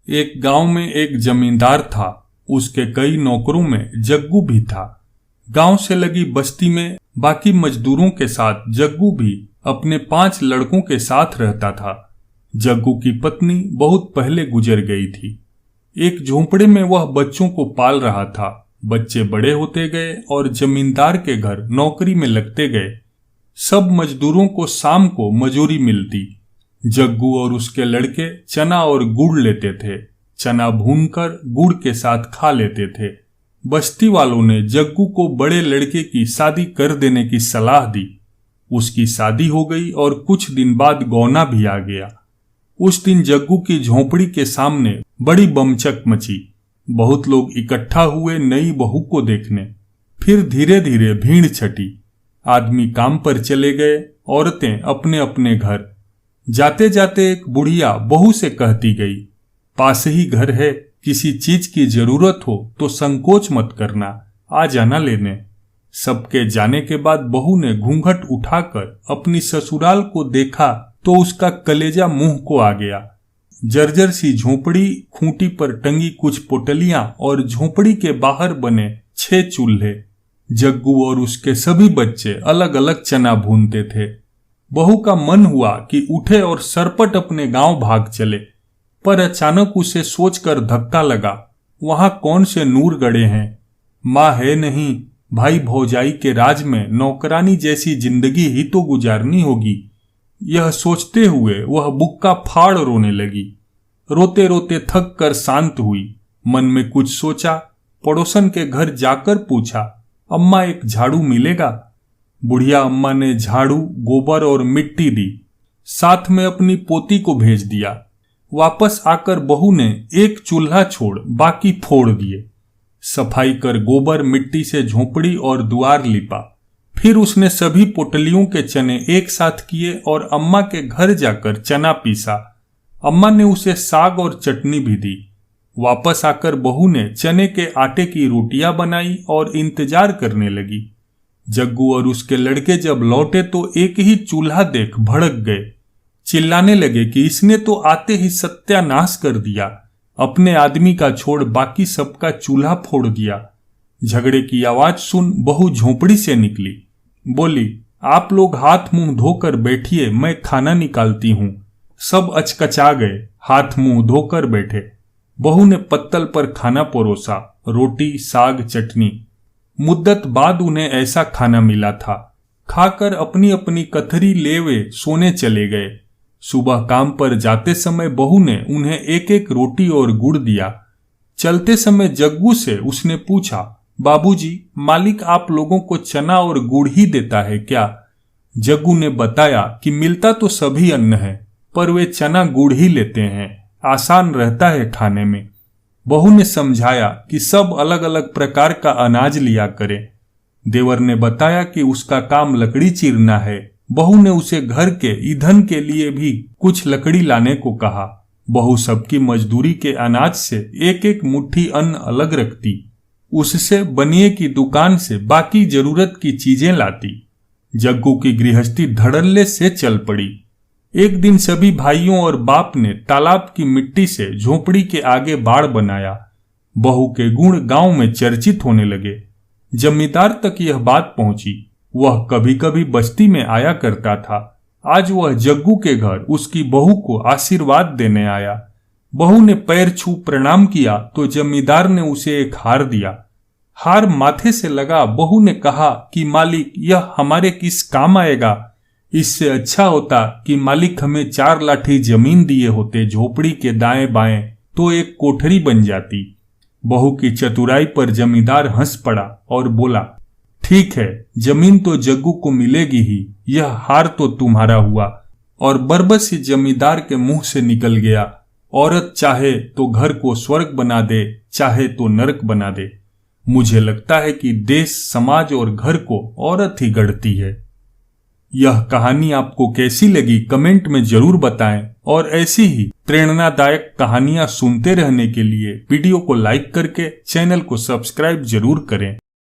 एक गांव में एक जमींदार था। उसके कई नौकरों में जग्गू भी था। गांव से लगी बस्ती में बाकी मजदूरों के साथ जग्गू भी अपने 5 लड़कों के साथ रहता था। जग्गू की पत्नी बहुत पहले गुजर गई थी। एक झोंपड़े में वह बच्चों को पाल रहा था। बच्चे बड़े होते गए और जमींदार के घर नौकरी में लगते गए। सब मजदूरों को शाम को मजूरी मिलती। जग्गू और उसके लड़के चना और गुड़ लेते थे। चना भूनकर गुड़ के साथ खा लेते थे। बस्ती वालों ने जग्गू को बड़े लड़के की शादी कर देने की सलाह दी। उसकी शादी हो गई और कुछ दिन बाद गौना भी आ गया। उस दिन जग्गू की झोंपड़ी के सामने बड़ी बमचक मची। बहुत लोग इकट्ठा हुए नई बहू को देखने। फिर धीरे धीरे भीड़ छटी। आदमी काम पर चले गए, औरतें अपने अपने घर। जाते जाते एक बुढ़िया बहू से कहती गई, पास ही घर है, किसी चीज की जरूरत हो तो संकोच मत करना, आ जाना लेने। सबके जाने के बाद बहू ने घूंघट उठाकर अपनी ससुराल को देखा तो उसका कलेजा मुंह को आ गया। जर्जर सी झोंपड़ी, खूंटी पर टंगी कुछ पोटलियां और झोंपड़ी के बाहर बने 6 चूल्हे। जग्गू और उसके सभी बच्चे अलग अलग चना भूनते थे। बहू का मन हुआ कि उठे और सरपट अपने गांव भाग चले, पर अचानक उसे सोचकर धक्का लगा, वहां कौन से नूर गड़े हैं। माँ है नहीं, भाई भौजाई के राज में नौकरानी जैसी जिंदगी ही तो गुजारनी होगी। यह सोचते हुए वह बुक्का फाड़ रोने लगी। रोते रोते थक कर शांत हुई। मन में कुछ सोचा, पड़ोसन के घर जाकर पूछा, अम्मा एक झाड़ू मिलेगा? बुढ़िया अम्मा ने झाड़ू, गोबर और मिट्टी दी। साथ में अपनी पोती को भेज दिया। वापस आकर बहू ने एक चूल्हा छोड़ बाकी फोड़ दिए। सफाई कर गोबर मिट्टी से झोंपड़ी और द्वार लिपा। फिर उसने सभी पोटलियों के चने एक साथ किए और अम्मा के घर जाकर चना पीसा। अम्मा ने उसे साग और चटनी भी दी। वापस आकर बहू ने चने के आटे की रोटियां बनाई और इंतजार करने लगी। जग्गू और उसके लड़के जब लौटे तो एक ही चूल्हा देख भड़क गए। चिल्लाने लगे कि इसने तो आते ही सत्यानाश कर दिया, अपने आदमी का छोड़ बाकी सबका चूल्हा फोड़ दिया। झगड़े की आवाज सुन बहू झोंपड़ी से निकली। बोली, आप लोग हाथ मुंह धोकर बैठिए, मैं खाना निकालती हूं। सब अचकचा गए, हाथ मुंह धोकर बैठे। बहू ने पत्तल पर खाना परोसा, रोटी साग चटनी। मुद्दत बाद उन्हें ऐसा खाना मिला था। खाकर अपनी अपनी कथरी ले वे सोने चले गए। सुबह काम पर जाते समय बहू ने उन्हें एक एक रोटी और गुड़ दिया। चलते समय जग्गू से उसने पूछा, बाबूजी, मालिक आप लोगों को चना और गुड़ ही देता है क्या? जग्गू ने बताया कि मिलता तो सभी अन्न है, पर वे चना गुड़ ही लेते हैं, आसान रहता है खाने में। बहू ने समझाया कि सब अलग अलग प्रकार का अनाज लिया करें। देवर ने बताया कि उसका काम लकड़ी चीरना है। बहू ने उसे घर के ईंधन के लिए भी कुछ लकड़ी लाने को कहा। बहू सबकी मजदूरी के अनाज से एक एक मुट्ठी अन्न अलग रखती। उससे बनिए की दुकान से बाकी जरूरत की चीजें लाती। जग्गू की गृहस्थी धड़ल्ले से चल पड़ी। एक दिन सभी भाइयों और बाप ने तालाब की मिट्टी से झोंपड़ी के आगे बाड़ बनाया। बहू के गुण गांव में चर्चित होने लगे। जमींदार तक यह बात पहुंची। वह कभी कभी बस्ती में आया करता था। आज वह जग्गू के घर उसकी बहू को आशीर्वाद देने आया। बहू ने पैर छू प्रणाम किया तो जमींदार ने उसे एक हार दिया। हार माथे से लगा। बहू ने कहा कि मालिक, यह हमारे किस काम आएगा? इससे अच्छा होता कि मालिक हमें 4 लाठी जमीन दिए होते झोपड़ी के दाएं बाएं, तो एक कोठरी बन जाती। बहू की चतुराई पर जमींदार हंस पड़ा और बोला, ठीक है, जमीन तो जग्गू को मिलेगी ही, यह हार तो तुम्हारा हुआ। और बरबस ही जमींदार के मुंह से निकल गया, औरत चाहे तो घर को स्वर्ग बना दे, चाहे तो नरक बना दे। मुझे लगता है कि देश, समाज और घर को औरत ही गढ़ती है। यह कहानी आपको कैसी लगी कमेंट में जरूर बताएं और ऐसी ही प्रेरणादायक कहानियां सुनते रहने के लिए वीडियो को लाइक करके चैनल को सब्सक्राइब जरूर करें।